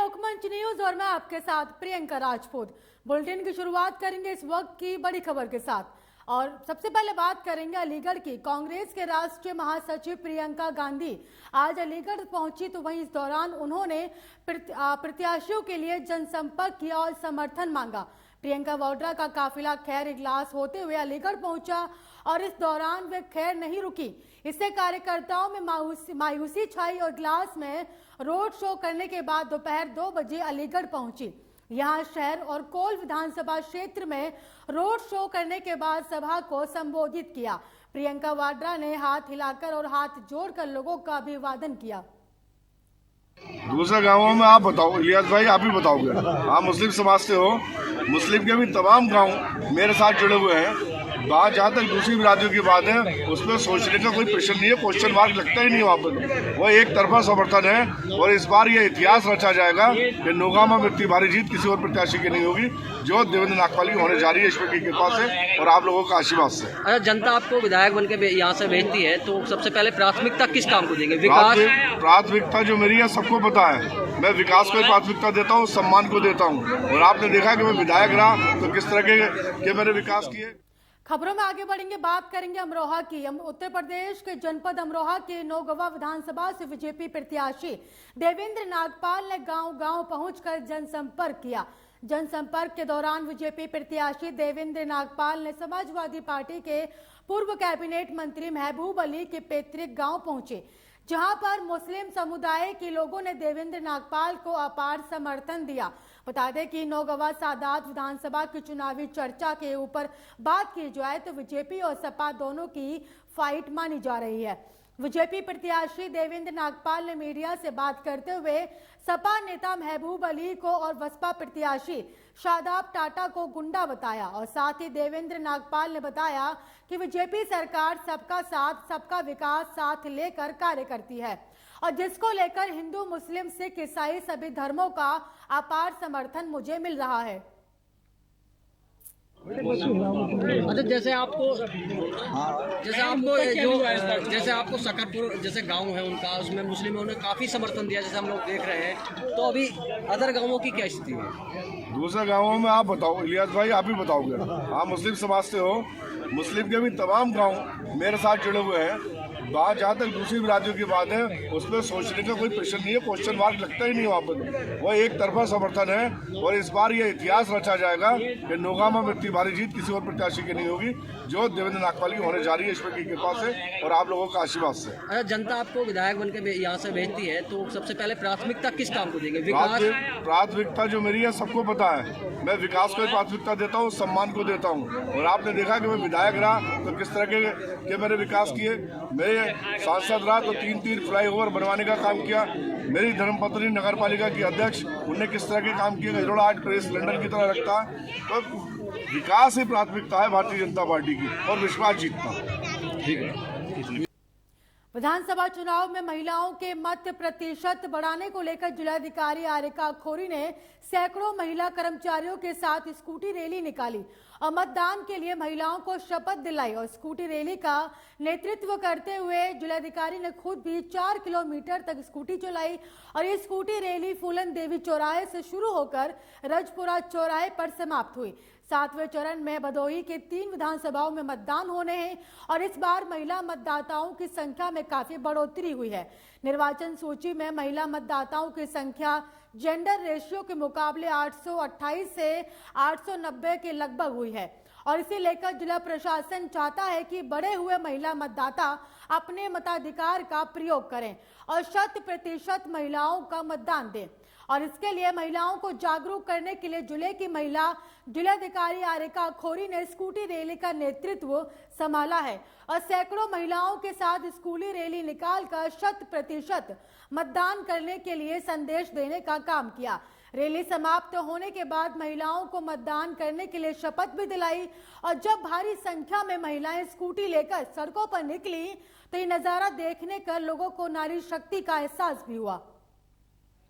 लोकमंच news और मैं आपके साथ प्रियंका राजपूत। बुलेटिन की शुरुआत करेंगे इस वक्त की बड़ी खबर के साथ और सबसे पहले बात करेंगे अलीगढ़ की। कांग्रेस के राष्ट्रीय महासचिव प्रियंका गांधी आज अलीगढ़ पहुंची तो वहीं इस दौरान उन्होंने प्रत्याशियों के लिए जनसंपर्क किया और समर्थन मांगा। प्रियंका वाड्रा का काफिला खैर इजलास होते हुए अलीगढ़ पहुंचा और इस दौरान वे खैर नहीं रुकी। इससे कार्यकर्ताओं में मायूसी छाई और इजलास में रोड शो करने के बाद दोपहर 2 बजे अलीगढ़ पहुंची। यहां शहर और कोल विधानसभा क्षेत्र में रोड शो करने के बाद सभा को संबोधित किया। प्रियंका वाड्रा ने हाथ हिलाकर और हाथ जोड़कर लोगों का अभिवादन किया। दूसरे गांवों में आप बताओ, इलियास भाई आप ही बताओगे, आप मुस्लिम समाज से हो। मुस्लिम के भी तमाम गांव मेरे साथ जुड़े हुए हैं। बात जहाँ तक दूसरी बिरादरियों की बात है उसमें सोचने का कोई प्रश्न नहीं है, क्वेश्चन मार्क लगता ही नहीं वहाँ पर। वह एक तरफा समर्थन है और इस बार यह इतिहास रचा जाएगा कि नौगामा में इतनी भारी जीत किसी और प्रत्याशी की नहीं होगी जो देवेंद्र नागपाल की होने जा रही है ईश्वर की कृपा से और आप लोगों का आशीर्वाद से। अच्छा, जनता आपको विधायक बन के यहाँ से भेजती है तो सबसे पहले प्राथमिकता किस काम को देंगे? विकास प्राथमिकता जो मेरी है सबको पता है। मैं विकास को प्राथमिकता देता हूँ, सम्मान को देता हूँ और आपने देखा कि मैं विधायक रहा तो किस तरह के मैंने विकास किए। खबरों में आगे बढ़ेंगे, बात करेंगे अमरोहा की। उत्तर प्रदेश के जनपद अमरोहा के नौगवा विधानसभा से बीजेपी प्रत्याशी देवेंद्र नागपाल ने गांव-गांव पहुंचकर जनसंपर्क किया। जनसंपर्क के दौरान बीजेपी प्रत्याशी देवेंद्र नागपाल ने समाजवादी पार्टी के पूर्व कैबिनेट मंत्री महबूब अली के पैतृक गांव पहुंचे, जहां पर मुस्लिम समुदाय के लोगों ने देवेंद्र नागपाल को अपार समर्थन दिया। बता दें कि नौगवा सादात विधानसभा की चुनावी चर्चा के ऊपर बात की जाए तो बीजेपी और सपा दोनों की फाइट मानी जा रही है। बीजेपी प्रत्याशी देवेंद्र नागपाल ने मीडिया से बात करते हुए सपा नेता महबूब अली को और बसपा प्रत्याशी शादाब टाटा को गुंडा बताया और साथ ही देवेंद्र नागपाल ने बताया कि बीजेपी सरकार सबका साथ सबका विकास साथ लेकर कार्य करती है और जिसको लेकर हिंदू मुस्लिम सिख ईसाई सभी धर्मों का अपार समर्थन मुझे मिल रहा है। अच्छा, जैसे आपको सकरपुर जैसे गांव है उनका, उसमें मुस्लिमों ने काफी समर्थन दिया जैसे हम लोग देख रहे हैं, तो अभी अदर गांवों की क्या स्थिति है? दूसरे गांवों में आप बताओ, इलियास भाई आप ही बताओगे, आप मुस्लिम समाज से हो। मुस्लिम के भी तमाम गांव मेरे साथ जुड़े हुए हैं। बात जहाँ तक दूसरी बिरादरियों की बात है उसमें सोचने का कोई प्रश्न नहीं है, क्वेश्चन मार्क लगता ही नहीं वहाँ पर। वह एक तरफा समर्थन है और इस बार यह इतिहास रचा जाएगा कि नौगामा में इतनी भारी जीत किसी और प्रत्याशी की नहीं होगी जो देवेंद्र नागपाल की होने जा रही है ईश्वर की कृपा से और आप लोगों का आशीर्वाद से। अच्छा, जनता आपको विधायक बन के यहाँ से भेजती है तो सबसे पहले प्राथमिकता किस काम को देंगे? विकास प्राथमिकता जो मेरी है सबको पता है। मैं विकास को प्राथमिकता देता हूँ, सम्मान को देता हूँ और आपने देखा कि मैं विधायक रहा तो किस तरह के मैंने विकास किए। मेरे सांसद रहा तो 3 फ्लाईओवर बनवाने का काम किया। मेरी धर्मपत्नी नगर पालिका की अध्यक्ष, उनने किस तरह के काम किए। गजरोड़ा आज प्रेस लंदन की तरह रखता है। तो विकास ही प्राथमिकता है भारतीय जनता पार्टी की और विश्वास जीतना। ठीक है। विधानसभा चुनाव में महिलाओं के मत प्रतिशत बढ़ाने को लेकर जिलाधिकारी आरिका खोरी ने सैकड़ों महिला कर्मचारियों के साथ स्कूटी रैली निकाली और मतदान के लिए महिलाओं को शपथ दिलाई और स्कूटी रैली का नेतृत्व करते हुए जिलाधिकारी ने खुद भी 4 किलोमीटर तक स्कूटी चलाई और ये स्कूटी रैली फूलन देवी चौराहे से शुरू होकर रजपुरा चौराहे पर समाप्त हुई। 7वें चरण में भदोही के 3 विधानसभाओं में मतदान होने हैं और इस बार महिला मतदाताओं की संख्या में काफी बढ़ोतरी हुई है। निर्वाचन सूची में महिला मतदाताओं की संख्या जेंडर रेशियो के मुकाबले 828 से 890 के लगभग हुई है और इसे लेकर जिला प्रशासन चाहता है कि बढ़े हुए महिला मतदाता अपने मताधिकार का प्रयोग करें और 100% महिलाओं का मतदान दें और इसके लिए महिलाओं को जागरूक करने के लिए जिले की महिला जिलाधिकारी आरिका खोरी ने स्कूटी रैली का नेतृत्व संभाला है और सैकड़ों महिलाओं के साथ स्कूटी रैली निकालकर 100% मतदान करने के लिए संदेश देने का काम किया। रैली समाप्त होने के बाद महिलाओं को मतदान करने के लिए शपथ भी दिलाई और जब भारी संख्या में महिलाएं स्कूटी लेकर सड़कों पर निकली तो ये नजारा देखने कर लोगों को नारी शक्ति का एहसास भी हुआ।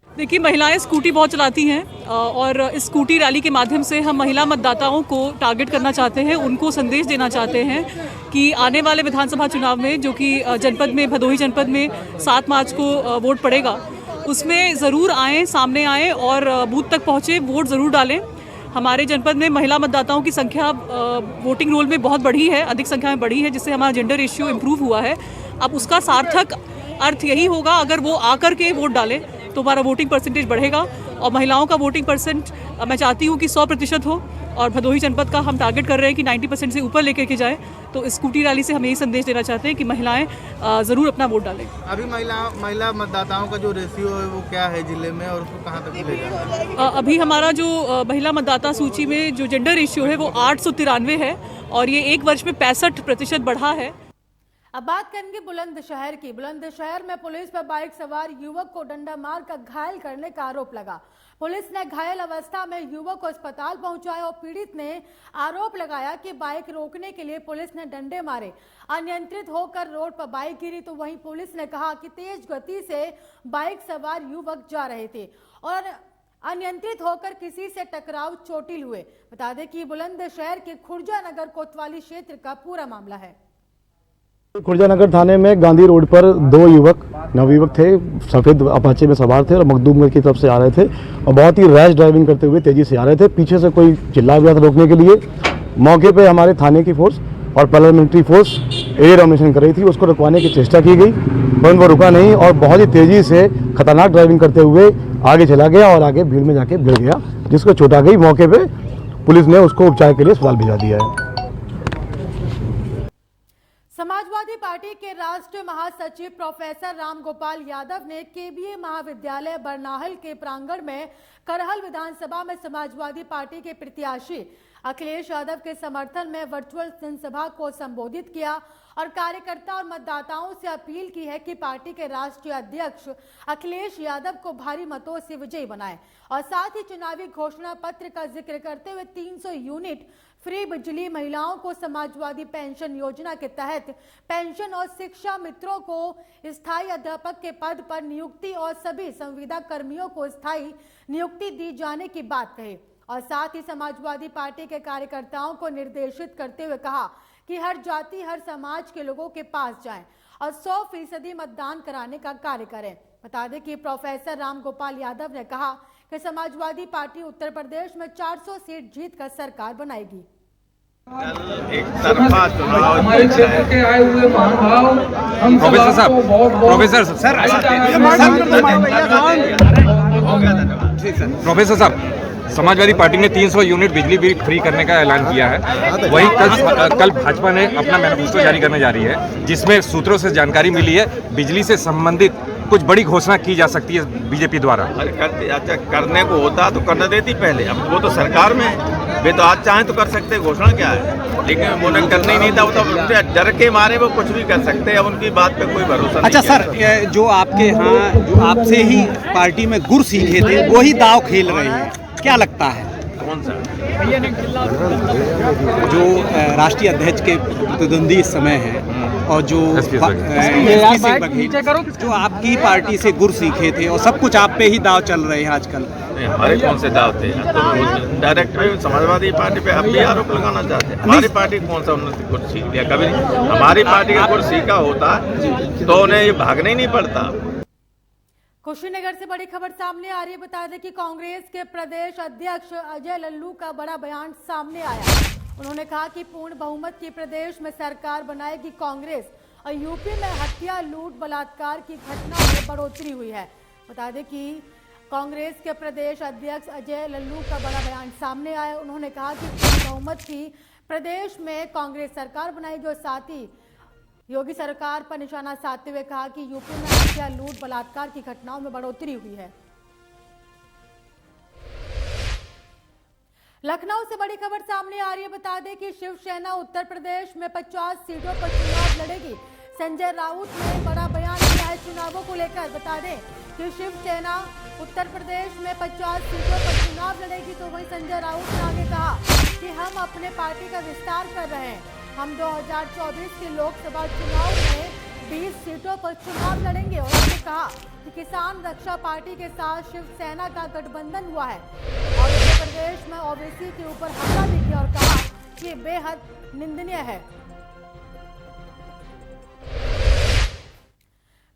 देखिए, महिलाएं स्कूटी बहुत चलाती हैं और इस स्कूटी रैली के माध्यम से हम महिला मतदाताओं को टारगेट करना चाहते हैं, उनको संदेश देना चाहते हैं कि आने वाले विधानसभा चुनाव में जो कि जनपद में भदोही जनपद में 7 मार्च को वोट पड़ेगा, उसमें ज़रूर आएँ, सामने आएँ और बूथ तक पहुँचे, वोट ज़रूर डालें। हमारे जनपद में महिला मतदाताओं की संख्या वोटिंग रोल में बहुत बढ़ी है, अधिक संख्या में बढ़ी है, जिससे हमारा जेंडर रेशियो इम्प्रूव हुआ है। अब उसका सार्थक अर्थ यही होगा, अगर वो आकर के वोट डालें तो हमारा वोटिंग परसेंटेज बढ़ेगा और महिलाओं का वोटिंग परसेंट मैं चाहती हूँ कि 100% हो और भदोही जनपद का हम टारगेट कर रहे हैं कि 90% से ऊपर लेकर के जाए। तो इस स्कूटी रैली से हम यही संदेश देना चाहते हैं कि महिलाएं ज़रूर अपना वोट डालें। अभी महिला मतदाताओं का जो रेशियो है वो क्या है जिले में और उसको कहाँ तक ले जाना है? अभी हमारा जो महिला मतदाता सूची में जो जेंडर रेशियो है वो 893 है और ये 1 वर्ष में 65% बढ़ा है। अब बात करेंगे बुलंदशहर की। बुलंदशहर में पुलिस पर बाइक सवार युवक को डंडा मारकर घायल करने का आरोप लगा। पुलिस ने घायल अवस्था में युवक को अस्पताल पहुंचाया और पीड़ित ने आरोप लगाया कि बाइक रोकने के लिए पुलिस ने डंडे मारे, अनियंत्रित होकर रोड पर बाइक गिरी। तो वहीं पुलिस ने कहा कि तेज गति से बाइक सवार युवक जा रहे थे और अनियंत्रित होकर किसी से टकराव चोटिल हुए। बता दें कि बुलंदशहर के खुर्जा नगर कोतवाली क्षेत्र का पूरा मामला है। खुर्जा नगर थाने में गांधी रोड पर 2 नवयुवक थे, सफ़ेद अपाचे में सवार थे और मखदूमगंज की तरफ से आ रहे थे और बहुत ही रैश ड्राइविंग करते हुए तेजी से आ रहे थे। पीछे से कोई चिल्ला गया था रोकने के लिए। मौके पे हमारे थाने की फोर्स और पैरामिलिट्री फोर्स एयर ऑपरेशन कर रही थी, उसको रुकवाने की चेष्टा की गई परंतु वो रुका नहीं और बहुत ही तेज़ी से खतरनाक ड्राइविंग करते हुए आगे चला गया और आगे भीड़ में जाके भिड़ गया, जिसको चोट आ गई। मौके पर पुलिस ने उसको उपचार के लिए अस्पताल भिजवा दिया है। समाजवादी पार्टी के राष्ट्रीय महासचिव प्रोफेसर रामगोपाल यादव ने केबीए महाविद्यालय बरनाहल के प्रांगण में करहल विधानसभा में समाजवादी पार्टी के प्रत्याशी अखिलेश यादव के समर्थन में वर्चुअल जनसभा को संबोधित किया और कार्यकर्ता और मतदाताओं से अपील की है कि पार्टी के राष्ट्रीय अध्यक्ष अखिलेश यादव को भारी मतों से विजयी बनाएं और साथ ही चुनावी घोषणा पत्र का जिक्र करते हुए 300 यूनिट फ्री बिजली, महिलाओं को समाजवादी पेंशन योजना के तहत पेंशन और शिक्षा मित्रों को स्थायी अध्यापक के पद पर नियुक्ति और सभी संविदा कर्मियों को स्थायी नियुक्ति दी जाने की बात कही और साथ ही समाजवादी पार्टी के कार्यकर्ताओं को निर्देशित करते हुए कहा कि हर जाति, हर समाज के लोगों के पास जाएं और 100% मतदान कराने का कार्य करें। बता दें कि प्रोफेसर रामगोपाल यादव ने कहा कि समाजवादी पार्टी उत्तर प्रदेश में 400 सीट जीतकर सरकार बनाएगी। एक तरफा चुनाव हमारे क्षेत्र के आए हुए महानुभाव हम प्रोफेसर साहब, प्रोफेसर साहब, समाजवादी पार्टी ने 300 यूनिट बिजली बिल फ्री करने का ऐलान किया है। वहीं कल भाजपा ने अपना मैनिफेस्टो जारी करने जा रही है, जिसमें सूत्रों से जानकारी मिली है बिजली से संबंधित कुछ बड़ी घोषणा की जा सकती है बीजेपी द्वारा। अच्छा, करने को होता तो करने देती पहले, अब वो तो सरकार में है, वे तो आज चाहें तो कर सकते, घोषणा क्या है, लेकिन उन्हें करना ही नहीं था, वो तो डर के मारे वो कुछ भी कर सकते हैं, अब उनकी बात पे कोई भरोसा नहीं। अच्छा सर, जो आपके यहाँ जो आपसे ही पार्टी में गुर सीखे थे वही दाव खेल रहे हैं, क्या लगता है? कौन सा? जो राष्ट्रीय अध्यक्ष के प्रतिद्वंदी इस समय है और जो जो आपकी पार्टी से गुर सीखे थे और सब कुछ आप पे ही दाव चल रहे हैं आजकल। हमारे कौन से दाव थे? तो डायरेक्ट समाजवादी पार्टी पे अब भी आरोप लगाना चाहते हैं। हमारी पार्टी कौन सा उन्होंने कुछ सीख लिया? कभी नहीं। हमारी पार्टी का कुछ सीखा होता तो उन्हें ये भागना ही नहीं पड़ता। कुशीनगर से बड़ी खबर सामने आ रही है। बता दें कि कांग्रेस के प्रदेश अध्यक्ष अजय लल्लू का बड़ा बयान सामने आया। उन्होंने कहा कि पूर्ण बहुमत की प्रदेश में सरकार बनाएगी कांग्रेस और यूपी में हत्या, लूट, बलात्कार की घटनाओं में बढ़ोतरी हुई है। बता दें कि कांग्रेस के प्रदेश अध्यक्ष अजय लल्लू का बड़ा बयान सामने आया। उन्होंने कहा कि पूर्ण बहुमत की प्रदेश में कांग्रेस सरकार बनाएगी और साथ ही योगी सरकार पर निशाना साधते हुए कहा कि यूपी में हत्या, लूट, बलात्कार की घटनाओं में बढ़ोतरी हुई है। लखनऊ से बड़ी खबर सामने आ रही है। बता दें कि शिवसेना उत्तर प्रदेश में 50 सीटों पर चुनाव लड़ेगी। संजय राउत ने बड़ा बयान दिया है चुनावों को लेकर। बता दें कि शिवसेना उत्तर प्रदेश में 50 सीटों पर चुनाव लड़ेगी। तो वहीं संजय राउत ने आगे कहा कि हम अपने पार्टी का विस्तार कर रहे हैं। हम 2024 के लोकसभा चुनाव में 20 सीटों पर चुनाव लड़ेंगे। और उन्होंने कहा कि किसान रक्षा पार्टी के साथ शिवसेना का गठबंधन हुआ है और उत्तर प्रदेश में ओवैसी के ऊपर हमला भी किया और कहा कि बेहद निंदनीय है।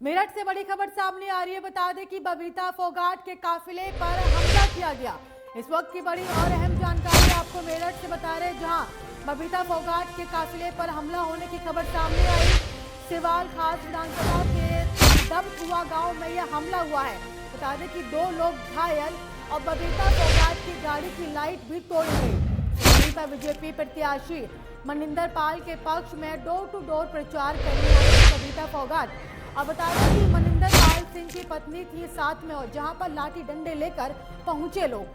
मेरठ से बड़ी खबर सामने आ रही है। बता दें कि बबीता फोगाट के काफिले पर हमला किया गया। इस वक्त की बड़ी और अहम जानकारी आपको मेरठ से बता रहे, जहां बबीता फोगाट के काफिले पर हमला होने की खबर सामने आई। सिवाल खास विधानसभा के दबकुआ गांव में यह हमला हुआ है। बता दें कि 2 लोग घायल और बबीता फोगाट की गाड़ी की लाइट भी तोड़ी गई। पर बीजेपी प्रत्याशी मनिंदर पाल के पक्ष में डोर टू डोर प्रचार करने आई बबीता फोगाट। अब बता दें कि मनिंदर पाल सिंह की पत्नी थी साथ में, और जहां पर लाठी डंडे लेकर पहुंचे लोग।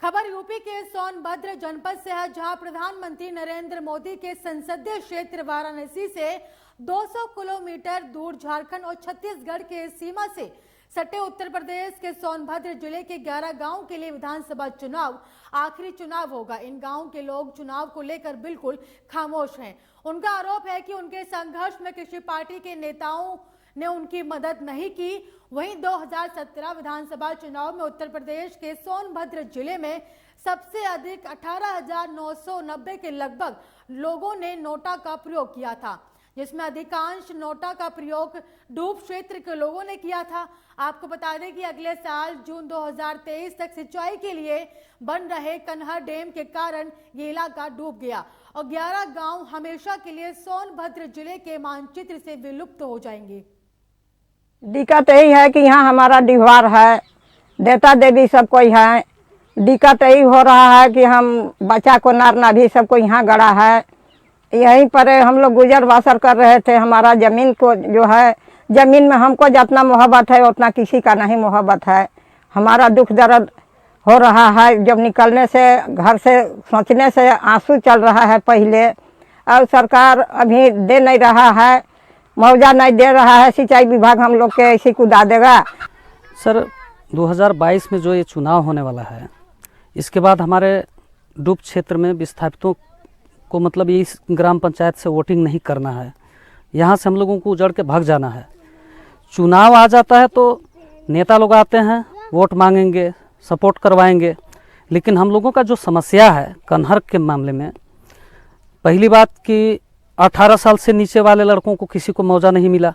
खबर यूपी के सोनभद्र जनपद से है, जहां प्रधानमंत्री नरेंद्र मोदी के संसदीय क्षेत्र वाराणसी से 200 किलोमीटर दूर झारखंड और छत्तीसगढ़ के सीमा से सटे उत्तर प्रदेश के सोनभद्र जिले के 11 गांव के लिए विधानसभा चुनाव आखिरी चुनाव होगा। इन गांव के लोग चुनाव को लेकर बिल्कुल खामोश हैं। उनका आरोप है कि उनके संघर्ष में किसी पार्टी के नेताओं ने उनकी मदद नहीं की। वहीं 2017 विधानसभा चुनाव में उत्तर प्रदेश के सोनभद्र जिले में सबसे अधिक 18,990 के लगभग लोगों ने नोटा का प्रयोग किया था, जिसमें अधिकांश नोटा का प्रयोग डूब क्षेत्र के लोगों ने किया था। आपको बता दें कि अगले साल जून 2023 तक सिंचाई के लिए बन रहे कन्हर डैम के कारण ये इलाका डूब गया और 11 गांव हमेशा के लिए सोनभद्र जिले के मानचित्र से विलुप्त हो जाएंगे। दिक्कत यही है कि यहाँ हमारा डिहवार है, देवता देवी सब कोई है। दिक्कत यही हो रहा है कि हम बच्चा को नारना भी सबको यहाँ गड़ा है। यहीं पर हम लोग गुजर बसर कर रहे थे। हमारा ज़मीन को जो है, ज़मीन में हमको जितना मोहब्बत है उतना किसी का नहीं मोहब्बत है। हमारा दुख दर्द हो रहा है। जब निकलने से घर से सोचने से आंसू चल रहा है पहले, और सरकार अभी दे नहीं रहा है, मुआवजा नहीं दे रहा है। सिंचाई विभाग हम लोग के ऐसे कुदा देगा। सर 2022 में जो ये चुनाव होने वाला है, इसके बाद हमारे डूब क्षेत्र में विस्थापितों को मतलब इस ग्राम पंचायत से वोटिंग नहीं करना है। यहाँ से हम लोगों को उजड़ के भाग जाना है। चुनाव आ जाता है तो नेता लोग आते हैं, वोट मांगेंगे, सपोर्ट करवाएंगे, लेकिन हम लोगों का जो समस्या है कन्हर के मामले में, पहली बात कि 18 साल से नीचे वाले लड़कों को किसी को मुआवजा नहीं मिला,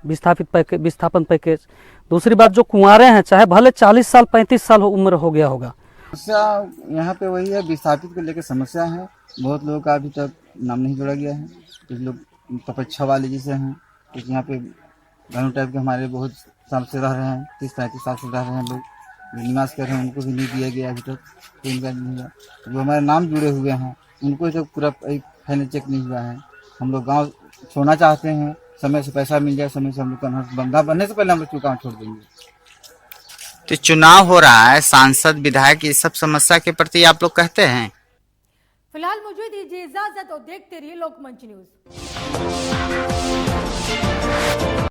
विस्थापन पैकेज। दूसरी बात, जो कुंवारे हैं, चाहे भले 40 साल 35 साल उम्र हो गया होगा। समस्या यहाँ पे वही है, विस्थापित को लेकर समस्या है। बहुत लोगों का अभी तक नाम नहीं जोड़ा गया है। कुछ लोग तपच्छा वाले जैसे हैं, कुछ यहाँ पे गाँव टाइप के हमारे बहुत साल से रह रहे हैं, 30-35 साल से रह रहे हैं लोग, निवास कर रहे हैं, उनको भी नहीं दिया गया अभी तक। तो इनका नहीं हुआ। जो हमारे नाम जुड़े हुए हैं उनको तक पूरा फाइनल चेक नहीं हुआ है। हम लोग गाँव छोड़ना चाहते हैं, समय से पैसा मिल जाए, समय से हम लोग बंदा बनने से पहले हम लोग गाँव छोड़ देंगे। तो चुनाव हो रहा है, सांसद विधायक ये सब समस्या के प्रति आप लोग कहते हैं। फिलहाल मुझे दीजिए इजाजत और देखते रहिए लोकमंच न्यूज।